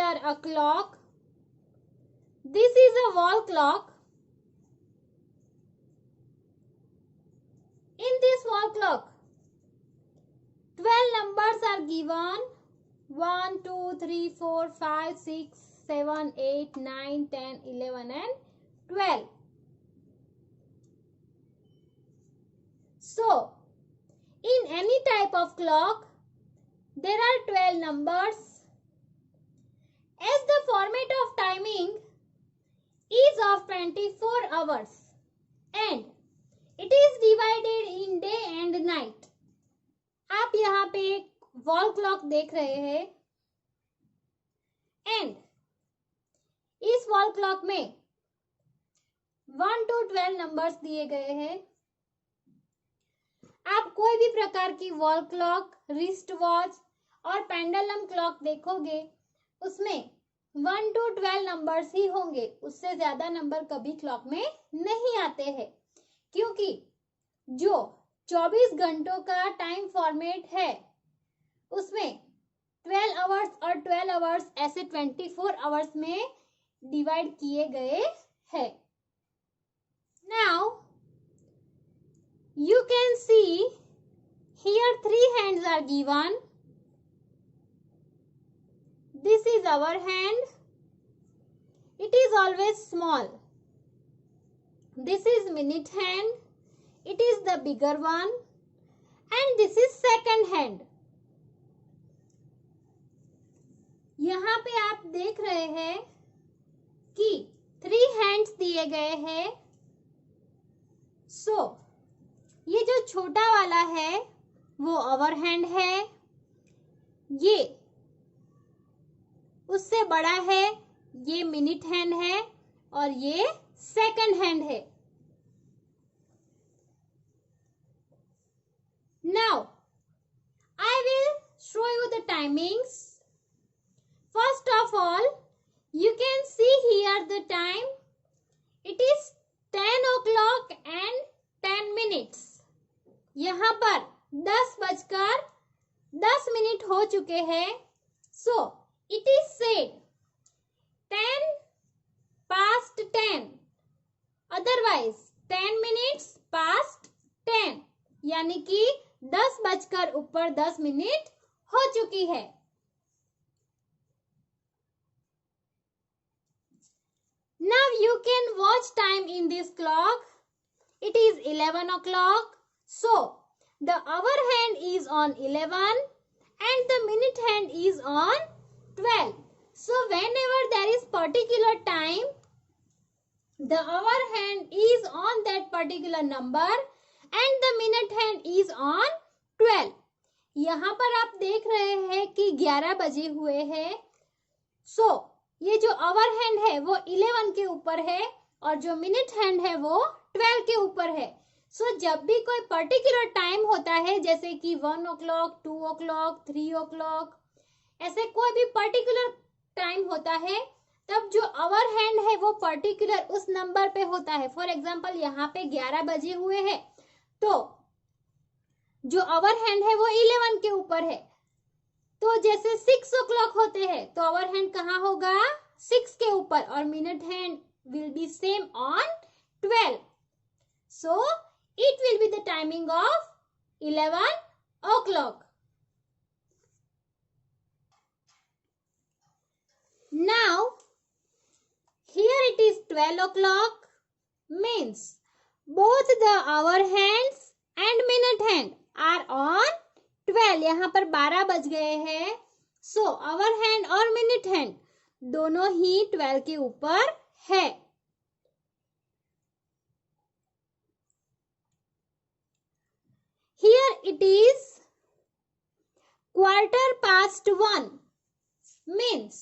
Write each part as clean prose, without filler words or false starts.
consider a clock. This is a wall clock. In this wall clock, 12 numbers are given. 1, 2, 3, 4, 5, 6, 7, 8, 9, 10, 11 and 12. So, in any type of clock, there are 12 numbers. As the format of timing is of 24 hours and it is divided in day and night. आप यहाँ पे एक wall clock देख रहे हैं and इस wall clock में 1 to 12 numbers दिए गए हैं. आप कोई भी प्रकार की वॉल क्लॉक, रिस्ट वॉच और पेंडुलम क्लॉक देखोगे, उसमें 1 to 12 नंबर्स ही होंगे. उससे ज्यादा नंबर कभी क्लॉक में नहीं आते हैं, क्योंकि जो 24 घंटों का टाइम फॉर्मेट है उसमें 12 आवर्स और 12 आवर्स ऐसे 24 आवर्स में डिवाइड किए गए हैं. Now you can see here 3 hands are given. This is our hand. It is always small. This is minute hand. It is the bigger one. And this is second hand. यहाँ पे आप देख रहे हैं कि 3 hands दिए गए हैं. So, ये जो छोटा वाला है वो आवर हैंड है, ये उससे बड़ा है, ये मिनट हैंड है और ये सेकंड हैंड है. Now I will show you the timings. First of all you can see here the time. It is 10 o'clock and 10 minutes. यहाँ पर 10:10 हो चुके हैं. So it is said 10 past 10, otherwise 10 minutes past 10, यानी कि 10:10 हो चुकी है. Now you can watch time in this clock. It is 11 o'clock. So, the hour hand is on 11 and the minute hand is on 12. So, whenever there is particular time, the hour hand is on that particular number and the minute hand is on 12. यहाँ पर आप देख रहे हैं कि 11 बजे हुए हैं. So, ये जो hour hand है वो 11 के ऊपर है और जो minute hand है वो 12 के ऊपर है. सो जब भी कोई पर्टिकुलर टाइम होता है, जैसे कि 1 o'clock, 2 o'clock, 3 o'clock, ऐसे कोई भी पर्टिकुलर टाइम होता है, तब जो आवर हैंड है वो पर्टिकुलर उस नंबर पे होता है. फॉर एग्जांपल यहाँ पे 11 बजे हुए हैं, तो जो आवर हैंड है वो 11 के ऊपर है. तो जैसे 6 o'clock होते हैं तो आवर हैंड कहाँ होगा? 6 के ऊपर और minute hand will be same on 12. So, it will be the timing of 11 o'clock. Now, here it is 12 o'clock, means both the hour hands and minute hand are on 12. यहाँ पर 12 बज गए हैं. So, hour hand और minute hand दोनों ही 12 के ऊपर है. Here it is 1:15, means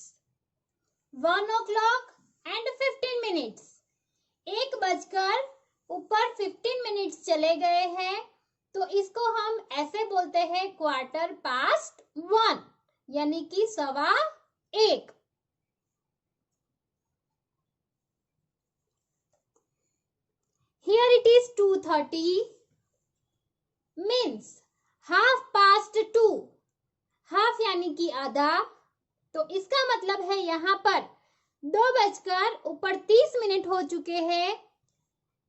1 o'clock and 15 minutes. 1:15 चले गए हैं, तो इसको हम ऐसे बोलते हैं 1:15, यानी कि 1:15. Here it is 2:30, means 2:30. Half यानी कि आधा तो इसका मतलब है यहाँ पर 2:30 हो चुके हैं।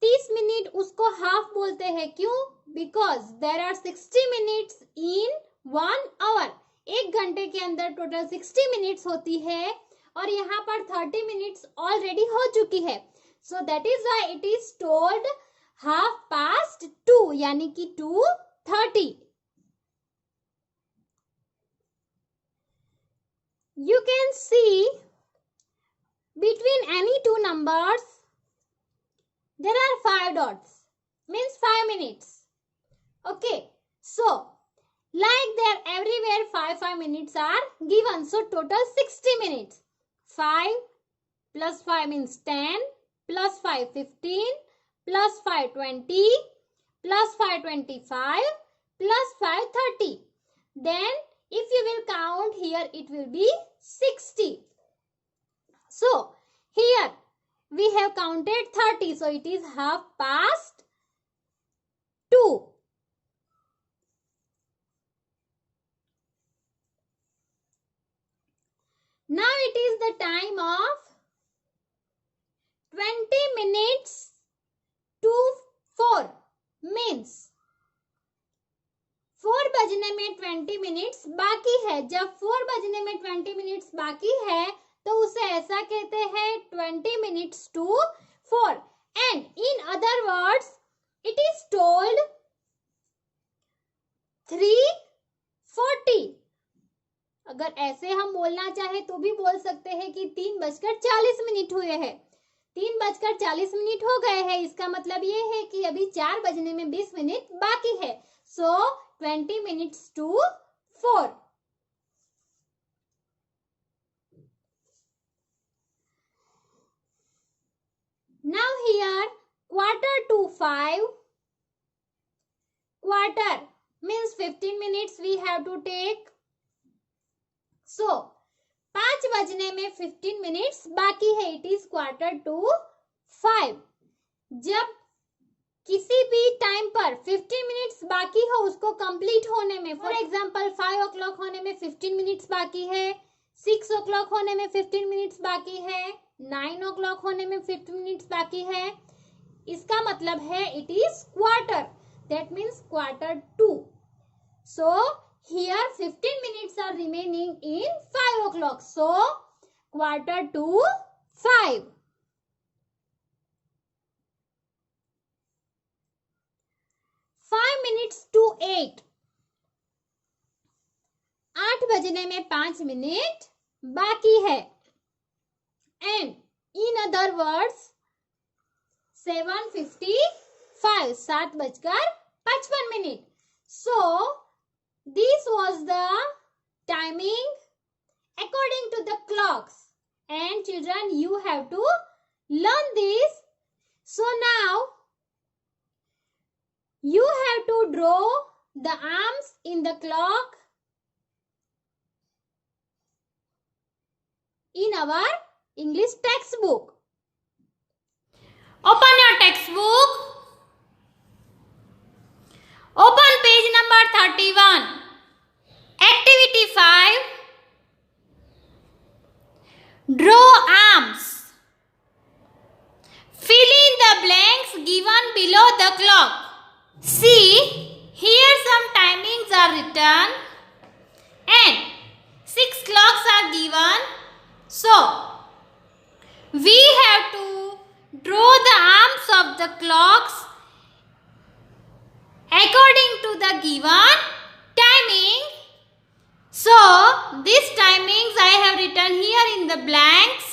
30 मिनट उसको हाफ बोलते हैं, क्यों? Because there are 60 minutes in 1 hour. 1 घंटे के अंदर टोटल 60 मिनट्स होती है और यहाँ पर 30 मिनट्स ऑलरेडी हो चुकी है। So that is why it is told 2:30 यानी कि 2:30। You can see between any two numbers there are 5 dots, means 5 minutes. Okay, so like there everywhere 5 minutes are given, so total 60 minutes. 5 plus 5 means 10, plus 5 15, plus 5 20, plus 5 25, plus 5 30. Then if you will count here, it will be 60. So here we have counted 30, so it is 2:30. Now it is the time of 20 minutes to 4, means 4 बजने में 20 minutes बाकी है। जब 4 बजने में 20 minutes बाकी है तो उसे ऐसा कहते हैं 20 minutes to 4। And in other words it is told 3:40। अगर ऐसे हम बोलना चाहे तो भी बोल सकते हैं कि 3:40 हुए हैं। 3:40 हो गए हैं, इसका मतलब ये है कि अभी 4 बजने में 20 मिनट बाकी है। सो 20 minutes to 4. Now here 4:45. Quarter means 15 minutes we have to take. So 5 बजने में 15 minutes बाकी है, it is 4:45. जब किसी भी टाइम पर 15 मिनट्स बाकी हो उसको कंप्लीट होने में, फॉर एग्जांपल 5 o'clock होने में 15 मिनट्स बाकी है, 6 o'clock होने में 15 मिनट्स बाकी है, 9 o'clock होने में 15 मिनट्स बाकी है, इसका मतलब है it is quarter, that means 4:45. So here 15 minutes are remaining in 5 o'clock, so 4:45. 5 minutes to 8. 8 बजने में 5 मिनट बाकी है। And in other words 7:55, 7:55. So this was the timing according to the clocks. And children you have to learn this. So now you have to draw the arms in the clock in our English textbook. Open your textbook. Open page number 31. Activity 5. Draw arms. Fill in the blanks given below the clock. See, here some timings are written and 6 clocks are given. So, we have to draw the arms of the clocks according to the given timing. So, these timings I have written here in the blanks.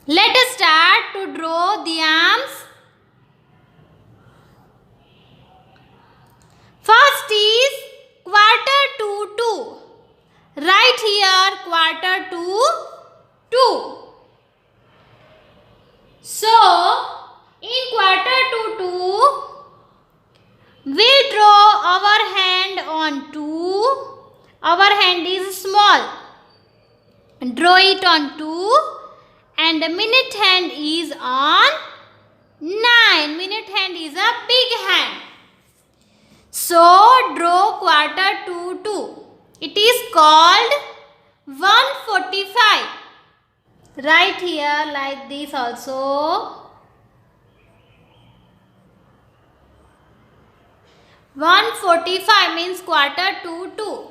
Let us start to draw the arms. First is 1:45. Write here 1:45. So, in 1:45, we'll draw our hand on 2. Our hand is small. Draw it on 2. And the minute hand is on 9. Minute hand is a big hand. So, draw 1:45. It is called 1:45. Write here like this also. 1:45 means 1:45.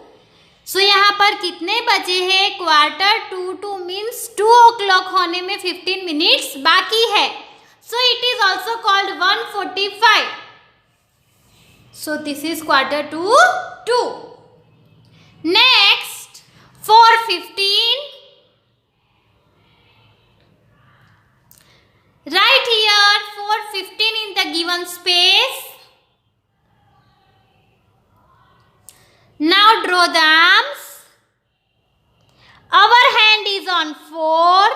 So यहाँ पर कितने बजे हैं? 1:45 means 2 o'clock होने में 15 minutes बाकी है. So it is also called 1:45. So this is 1:45. Next, 4:15. Write here 4:15 in the given space. Now draw the arms. Our hand is on 4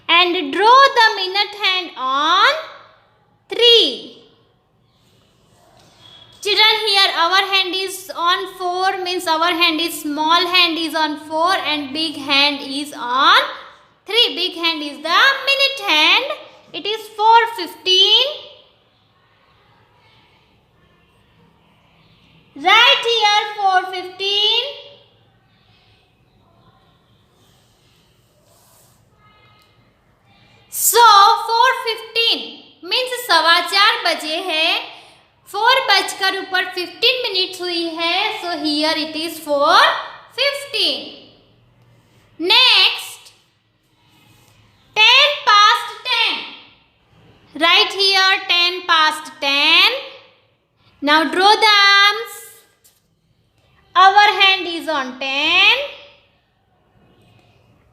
and draw the minute hand on 3. Children, here our hand is on 4 means our hand is small hand is on 4 and big hand is on 3. Big hand is the minute hand. It is 4:15. Right here 4:15. So 4:15 means 4:15 बजे है. 4:15 minutes हुई है. So here it is 4:15. Next, 10:10. Right here 10:10. Now draw the arms. Our hand is on 10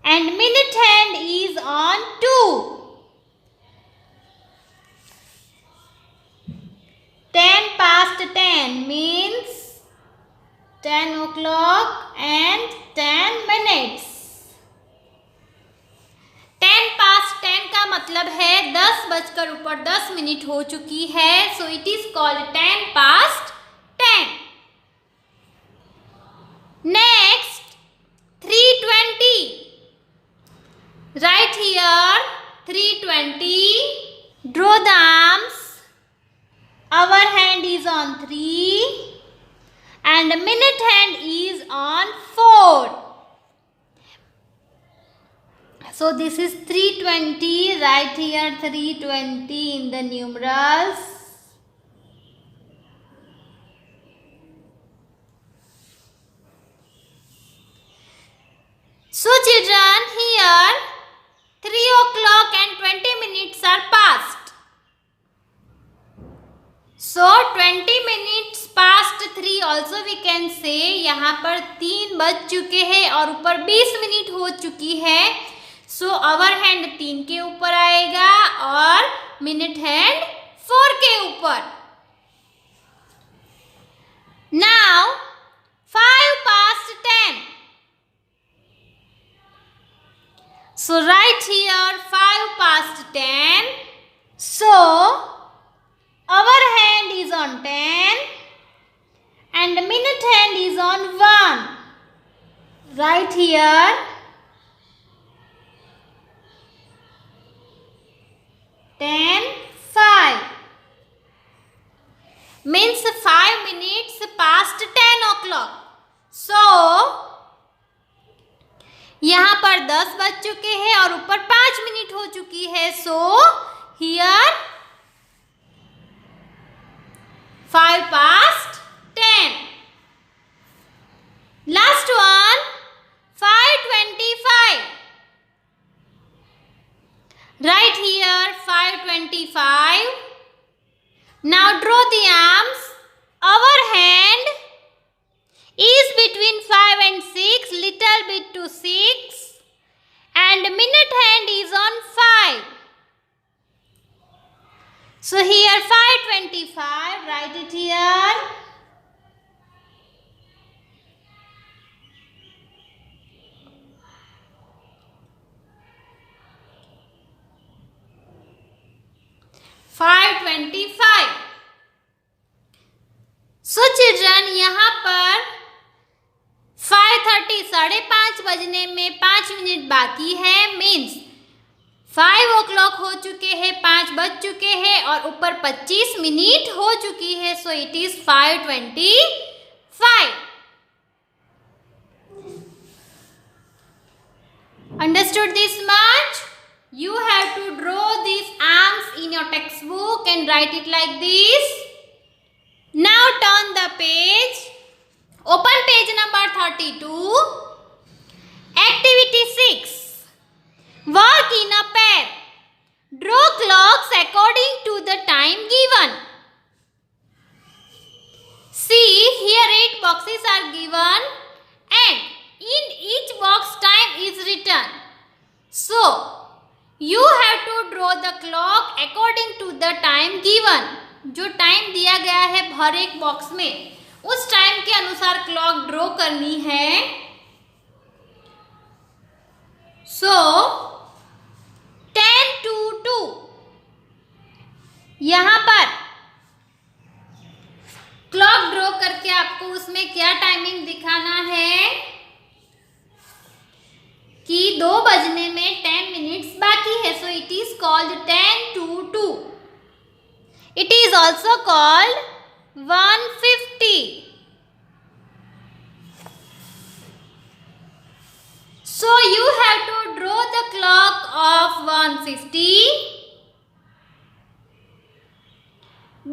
and minute hand is on 2. 10:10 means 10 o'clock and 10 minutes. 10:10 का मतलब है 10:10 हो चुकी है. So it is called 10:10. Next, 3:20. Right here 3:20. Draw the arms. Our hand is on 3 and minute hand is on 4. So this is 3:20. Right here 3:20 in the numerals. So children, here 3 o'clock and 20 minutes are passed. So 20 minutes past 3 also we can say. यहाँ पर 3 बज चुके हैं और ऊपर 20 minute हो चुकी है. So our hand 3 के ऊपर आएगा और मिनट हैंड 4 के ऊपर. Now 5:10. So right here 5:10. So our hand is on 10 and minute hand is on 1. Right here 10:05 means 5 minutes past 10 o'clock. So यहाँ पर 10 बज चुके हैं और ऊपर 5 मिनट हो चुकी है. So here 5:10. Last one 5:25. Right here 5:25. Now draw the arms. Our hand is between 5 and 6, little bit to 6, and minute hand is on 5. So here 5:25, write it here. So children, यहाँ पर 5:30 5:30 बजने में 5 minute बाकी है. Means 5 o'clock हो चुके हैं, 5 बज चुके हैं और ऊपर 25 मिनट हो चुकी है. So it is 5:25. Understood this much? You have to draw these arms in your textbook and write it like this. Now turn the page. Open page number 32. Activity 6. Work in a pair. Draw clocks according to the time given. See, here 8 boxes are given and in each box time is written. So, you have to draw the clock according to the time given. जो time दिया गया है हर एक box में, उस time के अनुसार clock draw करनी है. सो 10 to 2 यहाँ पर क्लॉक ड्रॉ करके आपको उसमें क्या टाइमिंग दिखाना है कि 2 बजने में 10 मिनट्स बाकी है. So it is called 10 to 2. It is also called 150. So you have to draw the clock of 150.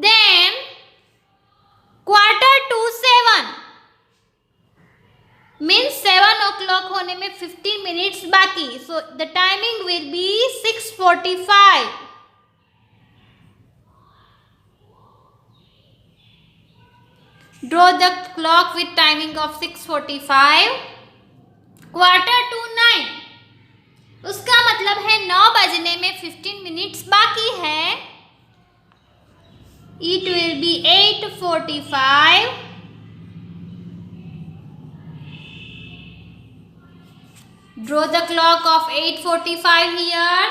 Then quarter to 7 means 7 o'clock होने में 15 minutes बाकी. So the timing will be 6:45. Draw the clock with timing of 6:45. Quarter to 9. उसका मतलब है 9 बजने में 15 minutes बाकी है. It will be 8:45. Draw the clock of 8:45 here.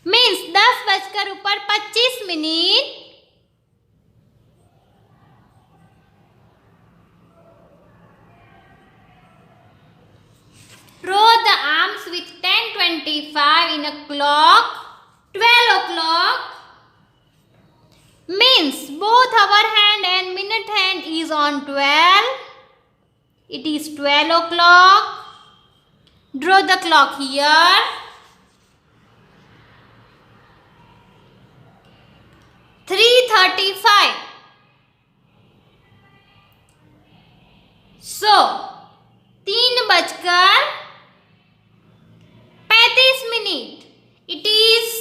Means 10 बजकर ऊपर 25 minute. Draw the arms with 10:25 in a clock. 12 o'clock means both hour hand and minute hand is on 12. It is 12 o'clock. Draw the clock here. 3:35. So 3:35. It is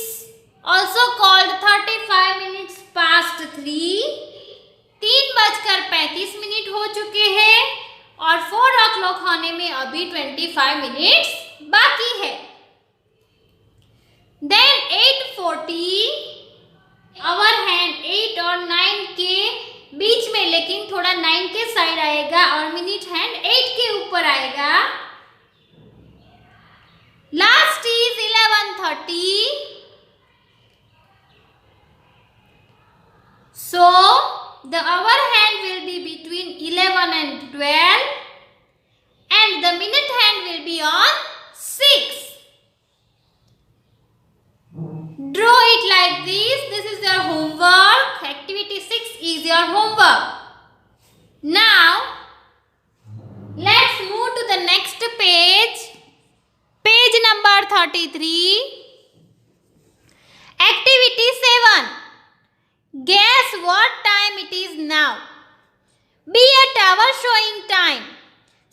also called 35 minutes past 3. 3:35 हो चुके हैं और 4 o'clock होने में अभी 25 minutes बाकी है. Then 8:40. Our hand 8 और 9 के बीच में, लेकिन थोड़ा 9 के साइड आएगा और मिनट हैंड 8 के ऊपर आएगा. Last is 11:30. So the hour hand will be between 11 and 12 and the minute hand will be on 6. Draw it like this. This is your homework. Activity 6 is your homework. Now let's move to the next page. Page number 33. Activity 7. Guess what time it is now. Be a tower showing time.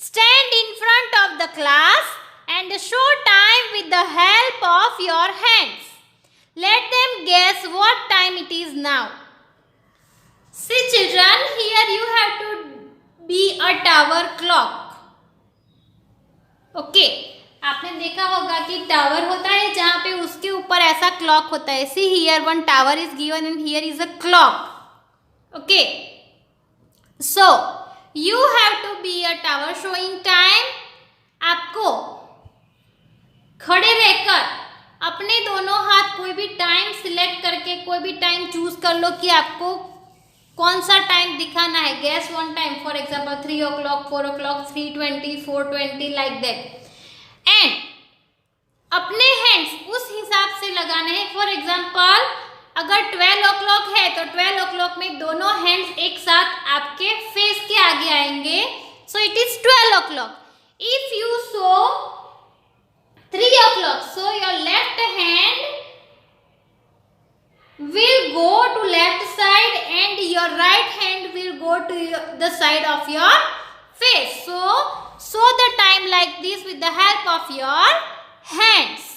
Stand in front of the class and show time with the help of your hands. Let them guess what time it is now. See children, here you have to be a tower clock. Okay. आपने देखा होगा कि tower होता है जहाँ पे उसके ऊपर ऐसा क्लॉक होता है. See here one tower is given and here is a clock. Okay. So you have to be a tower showing time. आपको खड़े रहकर अपने दोनों हाथ कोई भी टाइम सिलेक्ट करके कोई भी टाइम चूज कर लो कि आपको कौन सा टाइम दिखाना है. Gas one time, for example 3 o'clock, 4 o'clock, 3:20, 4:20 like that. And अपने हैंड्स उस हिसाब से लगाने हैं. फॉर एग्जाम्पल अगर 12 o'clock है तो 12 o'clock में दोनों हैंड्स एक साथ आपके फेस के आगे आएंगे. So it is 12 o'clock. If you saw 3 o'clock, so your left hand will go to left side and your right hand will go to the side of your face. So show the time like this with the help of your hands.